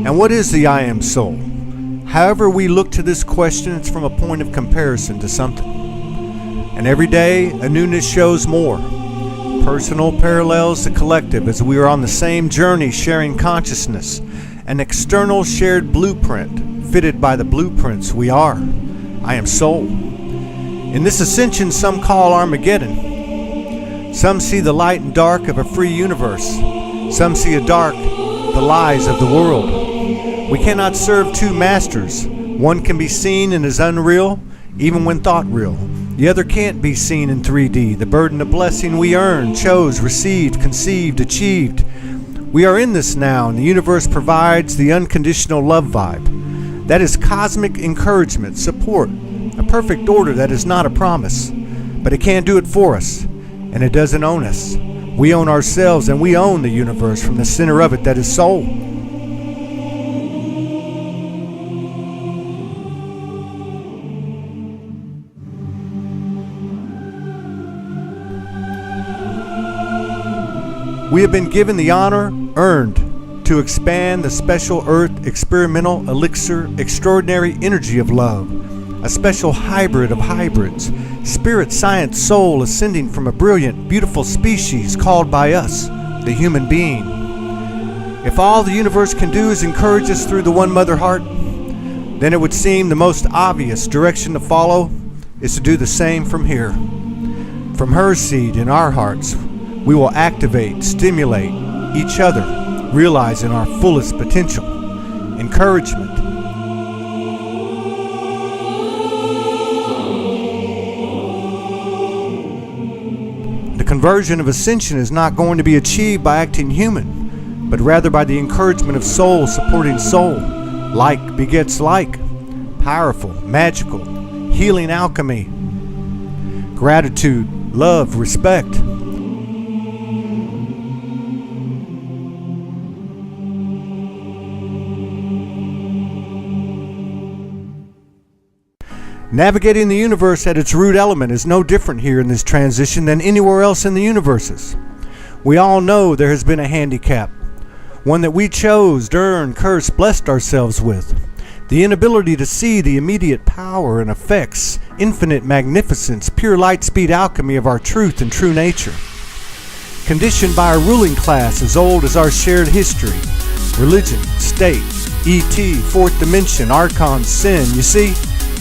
And what is the I am soul? However we look to this question, it's from a point of comparison to something. And every day, a newness shows more. Personal parallels to collective as we are on the same journey sharing consciousness. An external shared blueprint, fitted by the blueprints we are. I am soul. In this ascension some call Armageddon. Some see the light and dark of a free universe. Some see a dark, the lies of the world. We cannot serve two masters. One can be seen and is unreal, even when thought real. The other can't be seen in 3D. The burden of blessing we earned, chose, received, conceived, achieved. We are in this now, and the universe provides the unconditional love vibe. That is cosmic encouragement, support, a perfect order that is not a promise. But it can't do it for us, and it doesn't own us. We own ourselves, and we own the universe from the center of it that is soul. We have been given the honor earned to expand the special earth experimental elixir extraordinary energy of love, a special hybrid of hybrids, spirit, science, soul ascending from a brilliant, beautiful species called by us, the human being. If all the universe can do is encourage us through the one mother heart, then it would seem the most obvious direction to follow is to do the same from here. From her seed in our hearts, we will activate, stimulate each other, realizing our fullest potential. Encouragement. The conversion of ascension is not going to be achieved by acting human, but rather by the encouragement of soul supporting soul. Like begets like. Powerful, magical, healing alchemy. Gratitude, love, respect. Navigating the universe at its root element is no different here in this transition than anywhere else in the universes. We all know there has been a handicap, one that we chose, earned, cursed, blessed ourselves with. The inability to see the immediate power and effects, infinite magnificence, pure light speed alchemy of our truth and true nature. Conditioned by a ruling class as old as our shared history, religion, state, ET, fourth dimension, archon, sin, you see?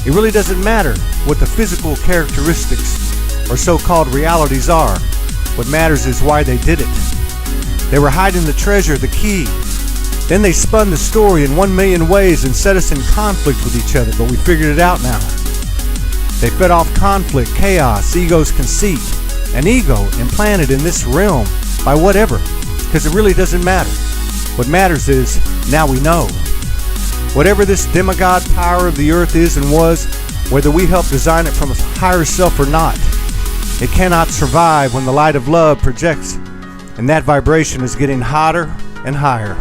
It really doesn't matter what the physical characteristics or so-called realities are. What matters is why they did it. They were hiding the treasure, the key. Then they spun the story in 1,000,000 ways and set us in conflict with each other, but we figured it out now. They fed off conflict, chaos, ego's conceit, an ego implanted in this realm by whatever, because it really doesn't matter. What matters is, now we know. Whatever this demigod power of the earth is and was, whether we help design it from a higher self or not, it cannot survive when the light of love projects, and that vibration is getting hotter and higher.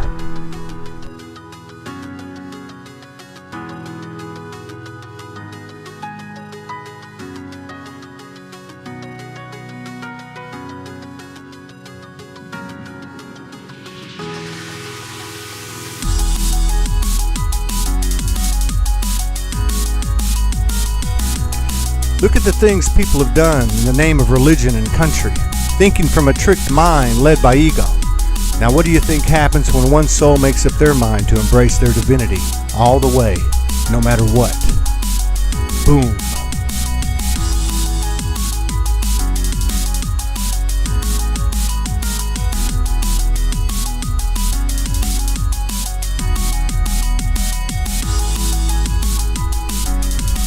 Look at the things people have done in the name of religion and country, thinking from a tricked mind led by ego. Now what do you think happens when one soul makes up their mind to embrace their divinity all the way, no matter what? Boom.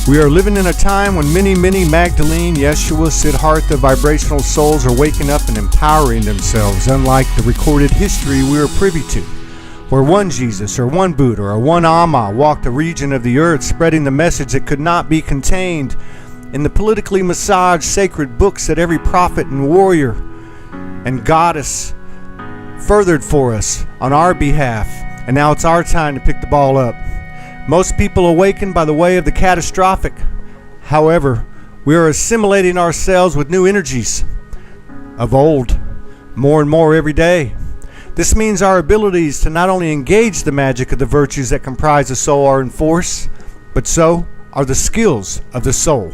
We are living in a time when many Magdalene, Yeshua, Siddhartha vibrational souls are waking up and empowering themselves, unlike the recorded history we are privy to, where one Jesus or one Buddha or one Amma walked the region of the earth spreading the message that could not be contained in the politically massaged sacred books that every prophet and warrior and goddess furthered for us on our behalf. And now it's our time to pick the ball up. Most people awaken by the way of the catastrophic. However, we are assimilating ourselves with new energies of old, more and more every day. This means our abilities to not only engage the magic of the virtues that comprise the soul are in force, but so are the skills of the soul.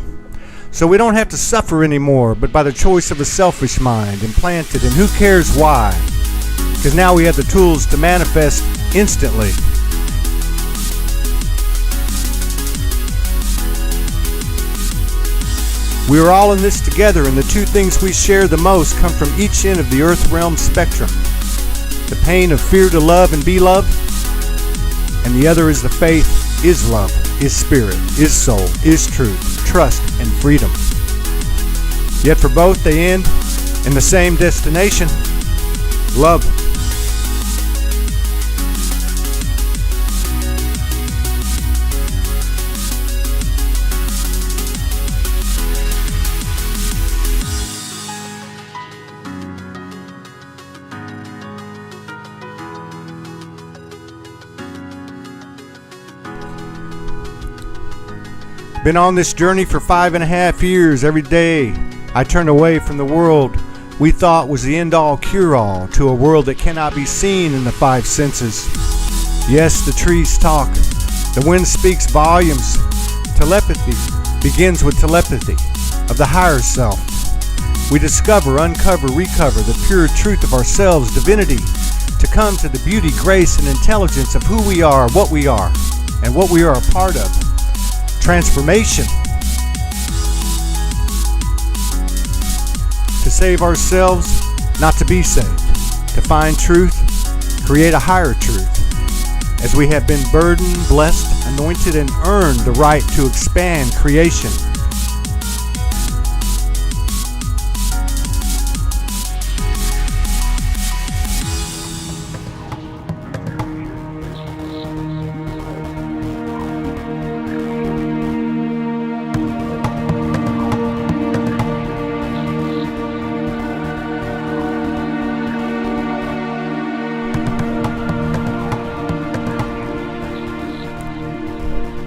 So we don't have to suffer anymore, but by the choice of a selfish mind implanted in who cares why, because now we have the tools to manifest instantly. We are all in this together, and the two things we share the most come from each end of the earth realm spectrum. The pain of fear to love and be loved, and the other is the faith, is love, is spirit, is soul, is truth, trust, and freedom. Yet for both they end in the same destination, love. Been on this journey for 5.5 years. Every day I turn away from the world we thought was the end-all cure-all to a world that cannot be seen in the five senses. Yes, the trees talk. The wind speaks volumes. Telepathy begins with telepathy of the higher self. We discover, uncover, recover the pure truth of ourselves, divinity, to come to the beauty, grace, and intelligence of who we are, and what we are a part of. Transformation. To save ourselves, not to be saved. To find truth, create a higher truth. As we have been burdened, blessed, anointed, and earned the right to expand creation.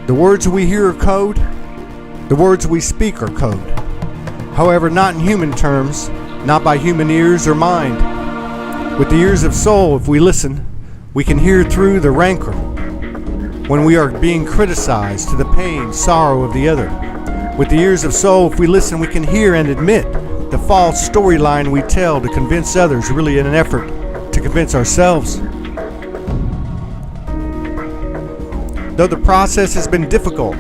The words we hear are code. The words we speak are code. However, not in human terms, not by human ears or mind. With the ears of soul, if we listen, we can hear through the rancor when we are being criticized to the pain, sorrow of the other. With the ears of soul, if we listen, we can hear and admit the false storyline we tell to convince others, really in an effort to convince ourselves. Though the process has been difficult,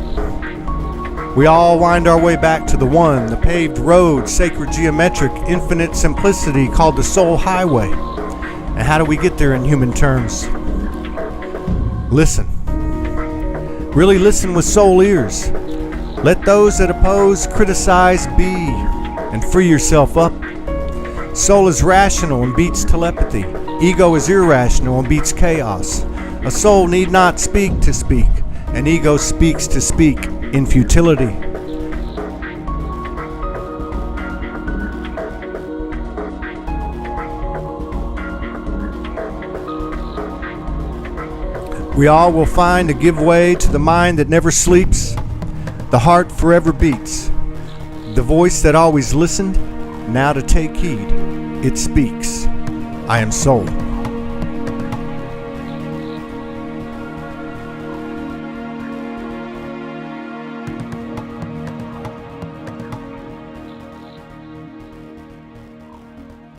we all wind our way back to the one, the paved road, sacred geometric, infinite simplicity called the soul highway. And how do we get there in human terms? Listen. Really listen with soul ears. Let those that oppose, criticize, be, and free yourself up. Soul is rational and beats telepathy. Ego is irrational and beats chaos. A soul need not speak to speak. An ego speaks to speak in futility. We all will find a give way to the mind that never sleeps. The heart forever beats. The voice that always listened, now to take heed, it speaks. I am soul.